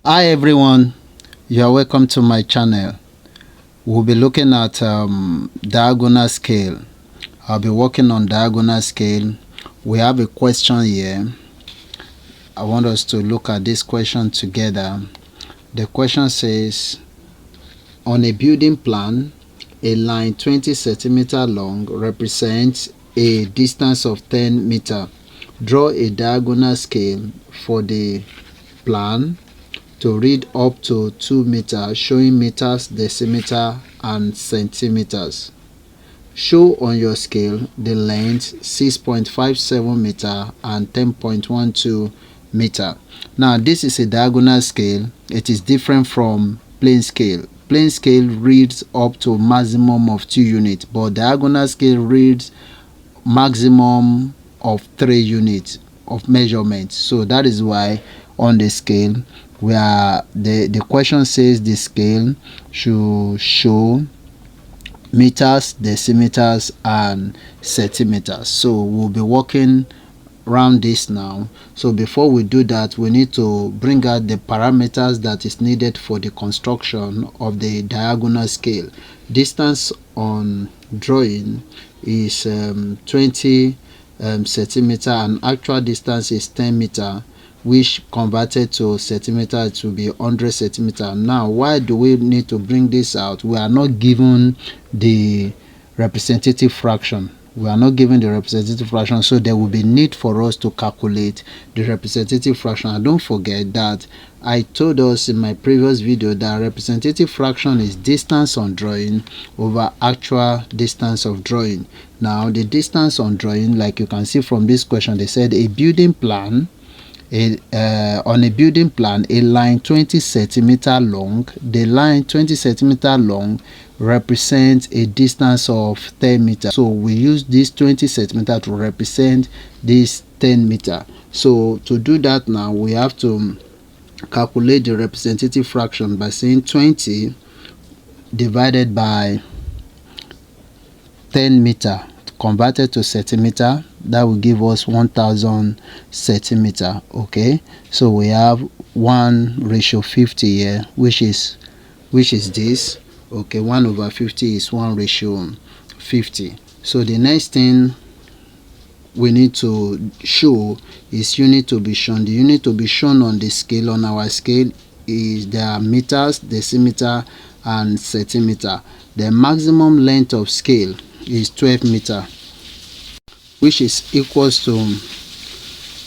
Hi everyone, you are welcome to my channel. We'll be looking at diagonal scale. I'll be working on diagonal scale. We have a question here. I want us to look at this question together. The question says, on a building plan, a line 20 centimeter long represents a distance of 10 meter. Draw a diagonal scale for the plan to read up to 2 meters, showing meters, decimeter, and centimeters. Show on your scale the length 6.57 meter and 10.12 meter. Now this is a diagonal scale. It is different from plane scale. Plane scale reads up to maximum of 2 units, but diagonal scale reads maximum of 3 units of measurement. So that is why on the scale where the question says the scale should show meters, decimeters, and centimeters. So we'll be working around this now. So before we do that, we need to bring out the parameters that is needed for the construction of the diagonal scale. Distance on drawing is 20 centimeter, and actual distance is 10 meter, which converted to centimeter it will be 100 centimeter. Now why do we need to bring this out? We are not given the representative fraction. We are not given the representative fraction, so there will be need for us to calculate the representative fraction. And don't forget that I told us in my previous video that representative fraction is distance on drawing over actual distance of drawing. Now the distance on drawing, like you can see from this question, they said a building plan, on a building plan, a line 20 centimeter long, the line 20 centimeter long represents a distance of 10 meters. So we use this 20 centimeter to represent this 10 meter. So to do that now, we have to calculate the representative fraction by saying 20 divided by 10 meter converted to centimeter. That will give us 1000 centimeter. Okay, so we have 1:50 here, which is this. Okay, 1/50 is 1:50. So the next thing we need to show is unit to be shown. The unit to be shown on the scale, on our scale, is the meters, decimeter, and centimeter. The maximum length of scale is 12 meter, which is equals to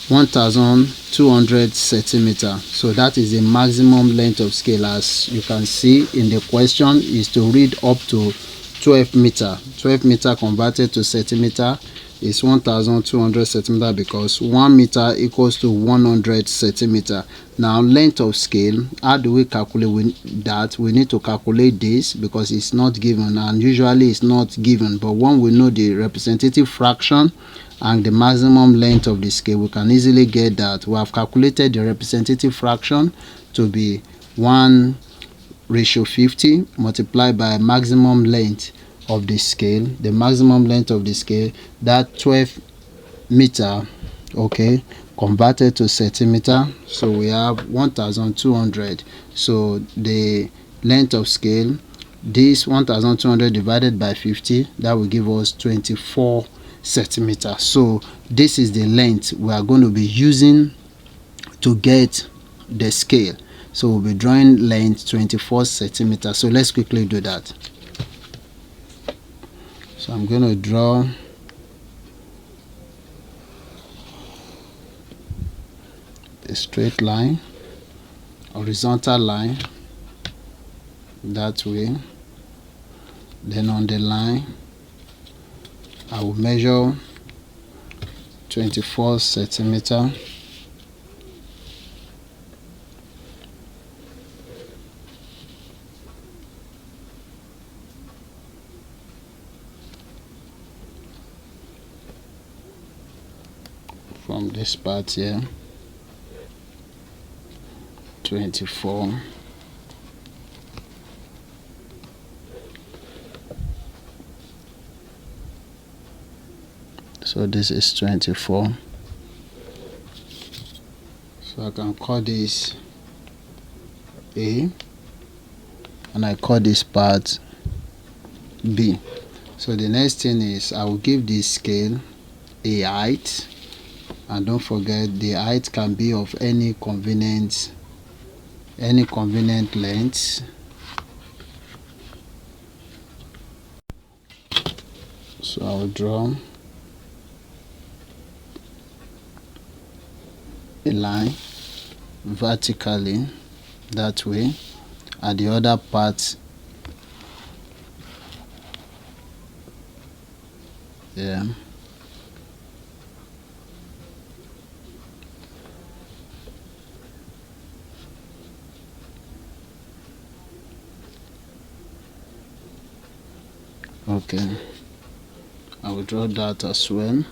1200 centimeter. So that is the maximum length of scale. As you can see in the question, is to read up to 12 meter. 12 meter converted to centimeter is 1200 centimeter, because 1 meter equals to 100 centimeter. Now length of scale, how do we calculate that? We need to calculate this because it's not given, and usually it's not given, but when we know the representative fraction and the maximum length of the scale, we can easily get that. We have calculated the representative fraction to be 1:50 multiplied by maximum length of the scale. The maximum length of the scale, that 12 meter, okay, converted to centimeter. So we have 1200. So the length of scale, this 1200 divided by 50, that will give us 24 centimeter. So this is the length we are going to be using to get the scale. So we'll be drawing length 24 centimeters. So let's quickly do that. So I'm going to draw a straight line, horizontal line, that way. Then on the line, I will measure 24 centimeter. From this part here, 24. So this is 24. So I can call this A, and I call this part B. So the next thing is I will give this scale a height, and don't forget the height can be of any convenient length. So I will draw a line vertically that way, and the other part okay, I will draw that as well.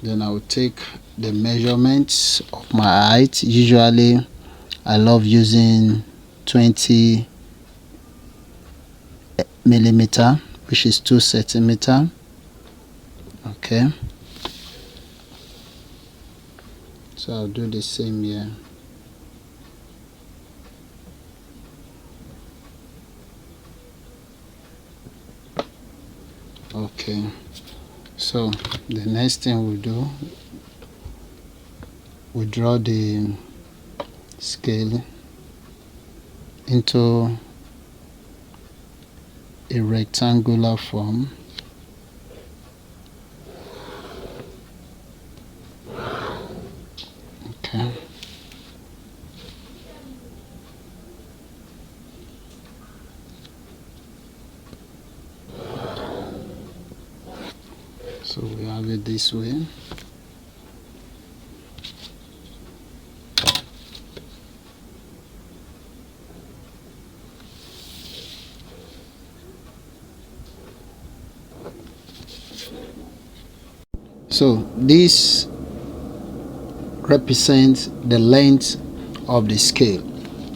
Then I will take the measurements of my height. Usually I love using 20 millimeter, which is 2 centimeter. Okay, so I'll do the same here. Okay, so the next thing we'll do, we draw the scale into a rectangular form. Okay, so we have it this way. So this represents the length of the scale.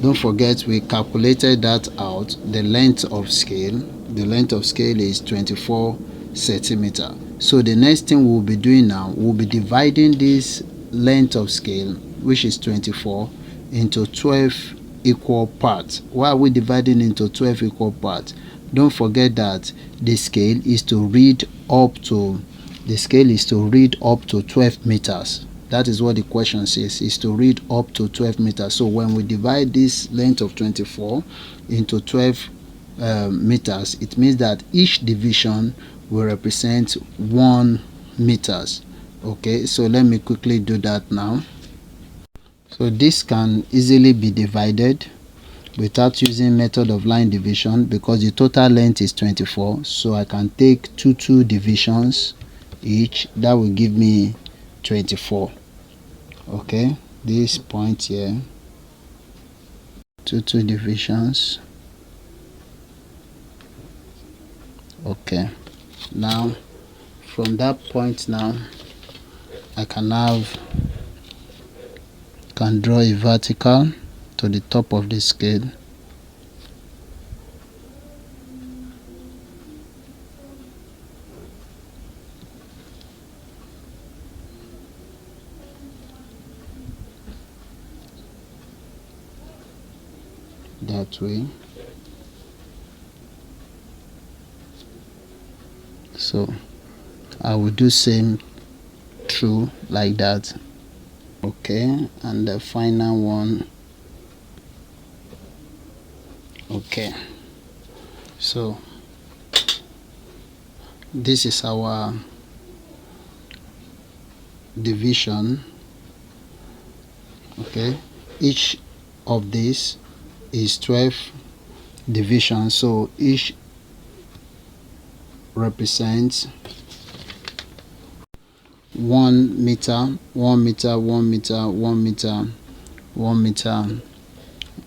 Don't forget we calculated that out. The length of scale is 24 centimeter. So the next thing we'll be doing now, we'll be dividing this length of scale, which is 24, into 12 equal parts. Why are we dividing into 12 equal parts? Don't forget that the scale is to read up to 12 meters. That is what the question says, is to read up to 12 meters. So when we divide this length of 24 into 12 meters, it means that each division will represent 1 meters. Okay, so let me quickly do that now. So this can easily be divided without using method of line division, because the total length is 24. So I can take two divisions each. That will give me 24. Okay, this point here, two divisions. Okay, now from that point now I can draw a vertical to the top of the scale. That way. So I will do same through like that. Okay, and the final one. Okay, so this is our division. Okay, each of these is 12 divisions, so each represents 1 meter, 1 meter, 1 meter, 1 meter, 1 meter,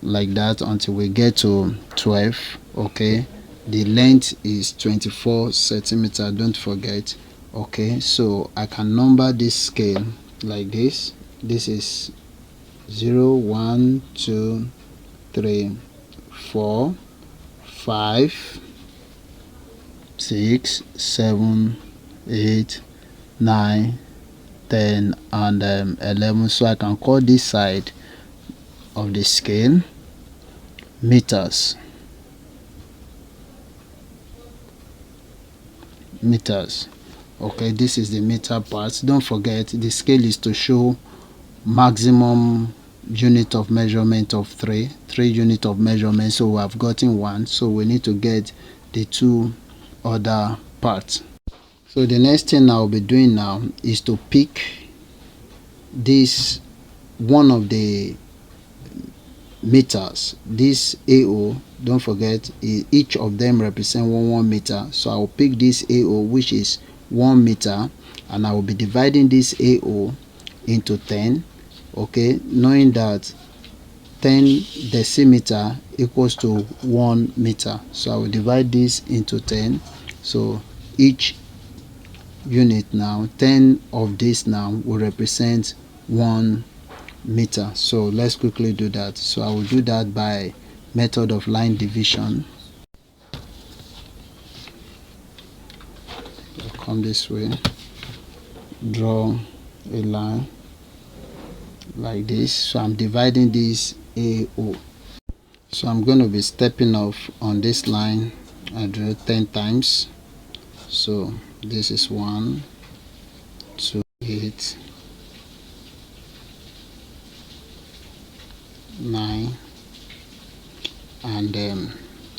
like that until we get to 12. Okay, the length is 24 centimeter, don't forget. Okay, so I can number this scale like this. This is 0, 1, 2, 3, 4, 5, 6, 7, 8, 9, 10, and 11. So I can call this side of the scale meters. Okay, this is the meter part. Don't forget the scale is to show maximum unit of measurement of 3 unit of measurement. So we have gotten 1, so we need to get the 2 other parts. So the next thing I'll be doing now is to pick this one of the meters, this AO. Don't forget each of them represent 1 meter, so I'll pick this AO, which is 1 meter, and I will be dividing this AO into 10. Okay, knowing that 10 decimeter equals to 1 meter, so I will divide this into 10. So each unit now, 10 of this now will represent 1 meter. So let's quickly do that. So I will do that by method of line division. I'll come this way, draw a line like this. So I'm dividing this AO. So I'm going to be stepping off on this line. I draw 10 times. So this is 1, 2, 8, 9, and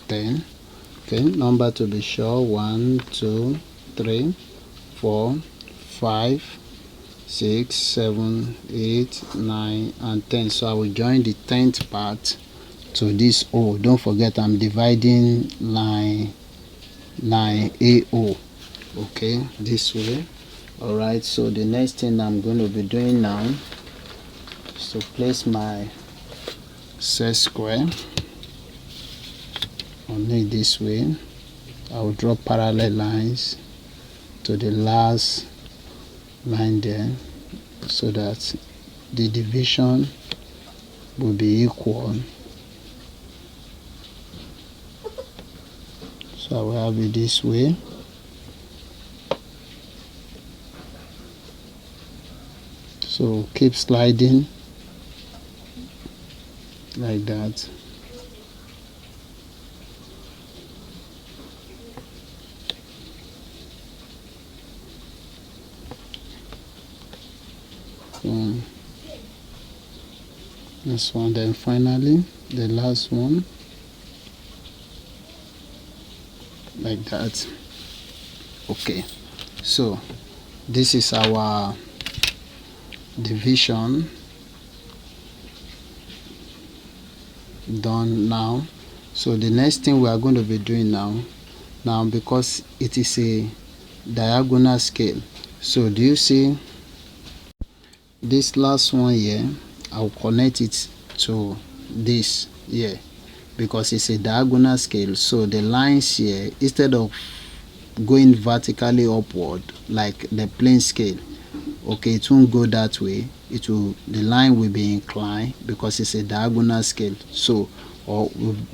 10. Okay, number to be sure: 1, 2, 3, 4, 5, 6, 7, 8, 9, and 10. So I will join the 10th part to this O. Don't forget I'm dividing line AO. Okay, this way. Alright, so the next thing I'm going to be doing now is to place my set square on it this way. I will draw parallel lines to the last line there, so that the division will be equal. So I will have it this way. So keep sliding like that. This one, then finally the last one, like that. Okay, so this is our division done now. So the next thing we are going to be doing now because it is a diagonal scale, so do you see this last one here? I'll connect it to this here because it's a diagonal scale. So the lines here, instead of going vertically upward like the plane scale, okay, it won't go that way. It will, the line will be inclined because it's a diagonal scale. So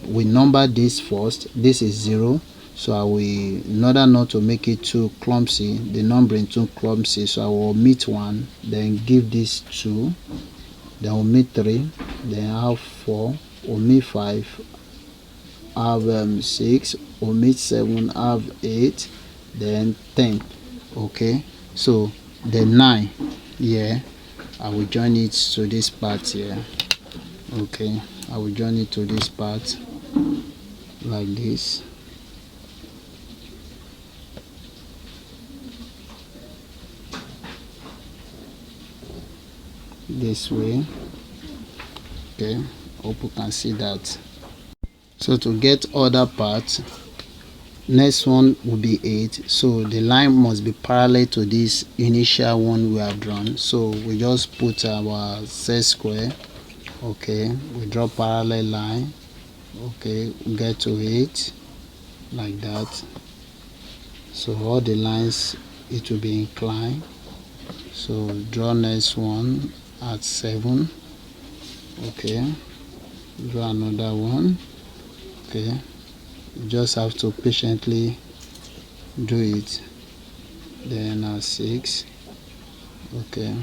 we number this first. This is 0. So I will, in order not to make it too clumsy, the numbering too clumsy, so I will omit 1, then give this 2, then omit 3, then have 4, omit 5, have 6, omit 7, have 8, then 10. Okay, so the 9 here, I will join it to this part here. Okay, I will join it to this part like this. This way. Okay, hope you can see that. So to get other parts, next one will be 8. So the line must be parallel to this initial one we have drawn. So we just put our set square. Okay, we draw parallel line. Okay, we get to 8 like that. So all the lines, it will be inclined. So draw next one at 7. Okay, draw another one. Okay, you just have to patiently do it. Then at 6. Okay,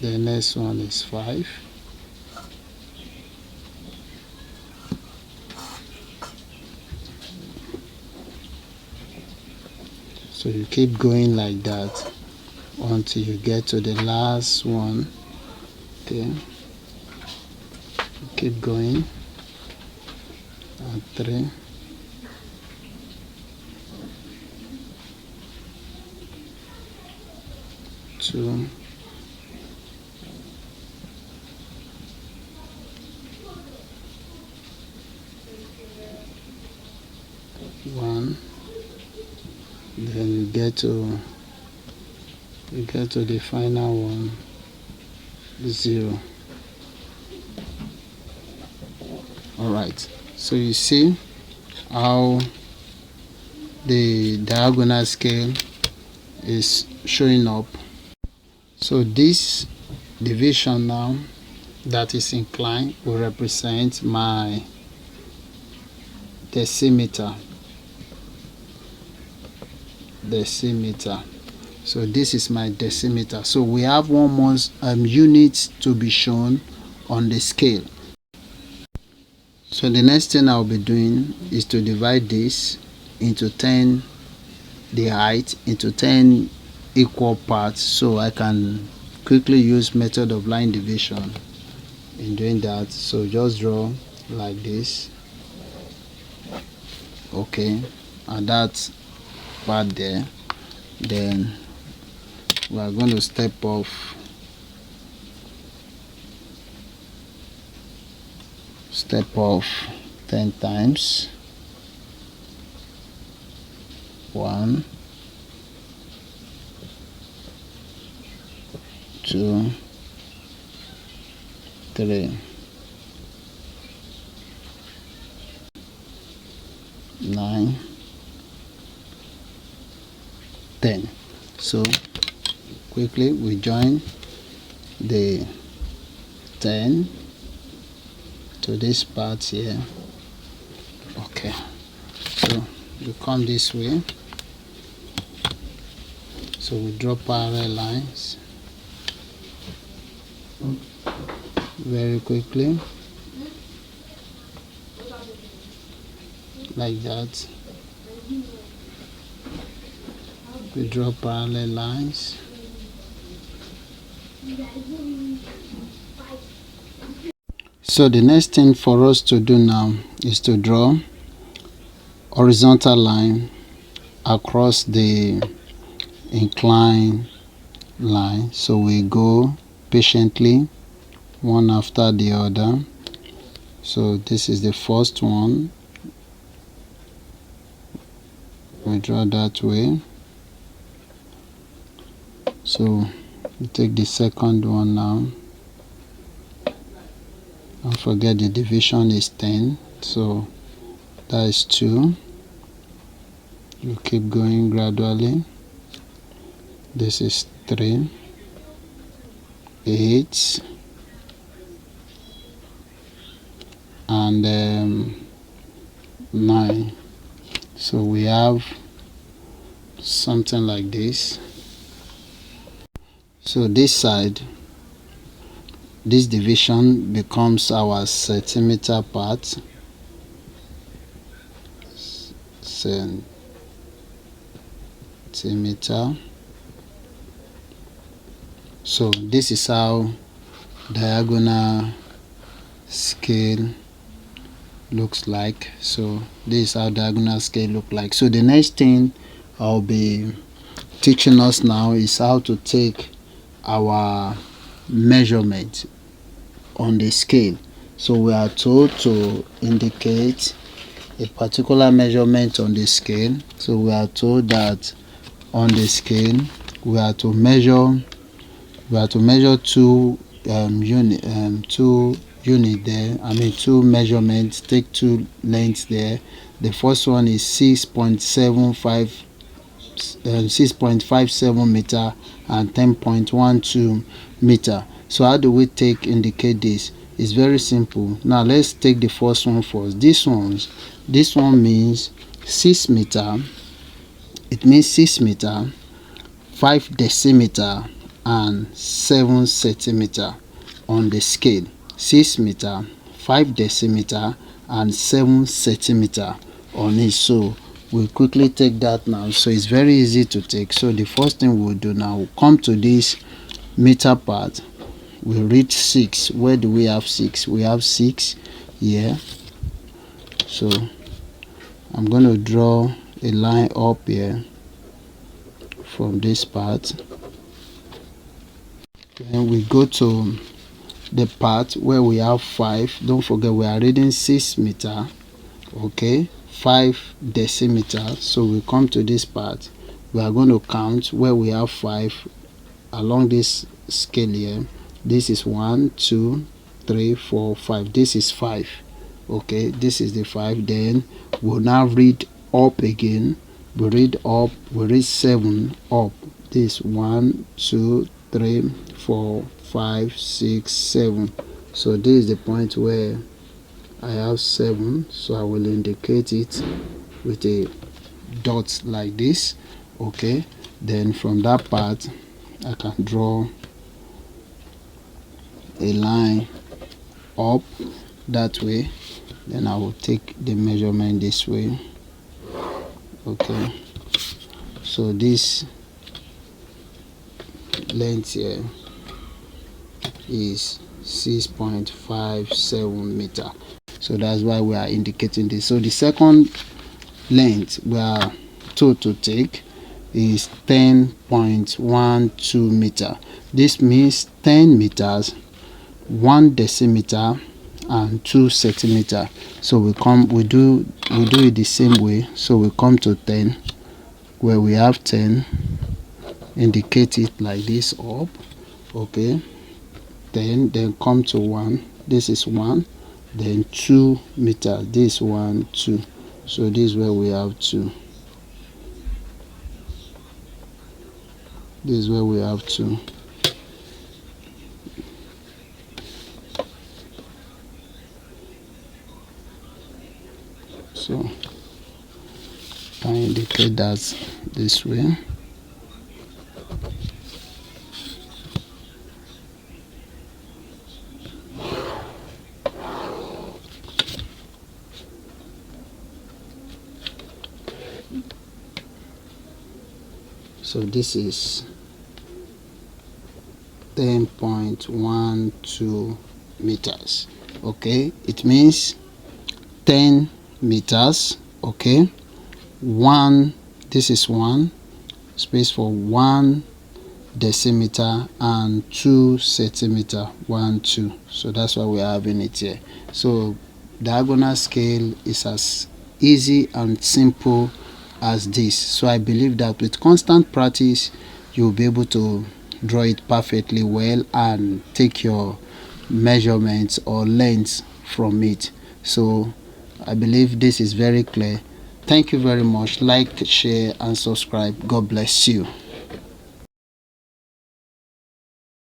the next one is 5. So you keep going like that until you get to the last one. Okay, keep going. And 3, 2, 1. Then you get to the final one, 0. All right, so you see how the diagonal scale is showing up. So this division now that is inclined will represent my decimeter. So this is my decimeter. So we have one more unit to be shown on the scale. So the next thing I'll be doing is to divide this into 10, the height into 10 equal parts, so I can quickly use method of line division in doing that. So just draw like this. Okay, and that part there. Then we are going to step off 10 times. 1, 2, 3, 9, 10. So quickly we join the 10 to this part here. Okay, so you come this way, so we draw parallel lines very quickly like that. We draw parallel lines. So the next thing for us to do now is to draw horizontal line across the inclined line. So we go patiently one after the other. So this is the first one. We draw that way. So we take the second one now. Don't forget the division is 10, so that is 2. You keep going gradually. This is 3, 8, and 9. So we have something like this. So this side, this division becomes our centimeter part. Centimeter. So this is how diagonal scale looks like. So this is how diagonal scale look like. So the next thing I'll be teaching us now is how to take our measurement on the scale. So we are told to indicate a particular measurement on the scale. So we are told that on the scale we are to measure two unit there. I mean 2 measurements. Take 2 lengths there. The first one is 6.57 meter and 10.12 meter. So how do we indicate this? It's very simple. Now let's take the first one first. This one means 6 meter. It means 6 meter, 5 decimeter and 7 centimeter on the scale. 6 meter, 5 decimeter and 7 centimeter on it. So we'll quickly take that now. So it's very easy to take. So the first thing we'll do now, we'll come to this meter part. We'll read 6. Where do we have 6? We have 6 here. So I'm going to draw a line up here from this part. Then we go to the part where we have 5. Don't forget we are reading 6 meter. Okay, 5 decimeter. So we come to this part. We are going to count where we have 5 along this scale here. This is 1, 2, 3, 4, 5. This is 5. Okay, this is the 5. Then we'll now read up again. We read up, we read 7 up. This 1, 2, 3, 4, 5, 6, 7. So this is the point where I have 7. So I will indicate it with a dot like this. Okay, then from that part I can draw a line up that way. Then I will take the measurement this way. Okay, so this length here is 6.57 meter. So that's why we are indicating this. So the second length we are told to take is 10.12 meter. This means 10 meters, 1 decimeter and 2 centimeter. So we do it the same way. So we come to 10, where we have 10, indicate it like this up. Okay, then come to 1. This is 1. Then 2 meter. This 1, 2. So this is where we have 2. This is where we have 2. So I indicate that this way. So this is 10.12 meters. Okay, it means 10 meters. Okay, 1, this is 1 space for 1 decimeter and 2 centimeter. 1, 2. So that's why we're having it here. So diagonal scale is as easy and simple as this. So I believe that with constant practice you'll be able to draw it perfectly well and take your measurements or lengths from it. So I believe this is very clear. Thank you very much. Like, share and subscribe. God bless you.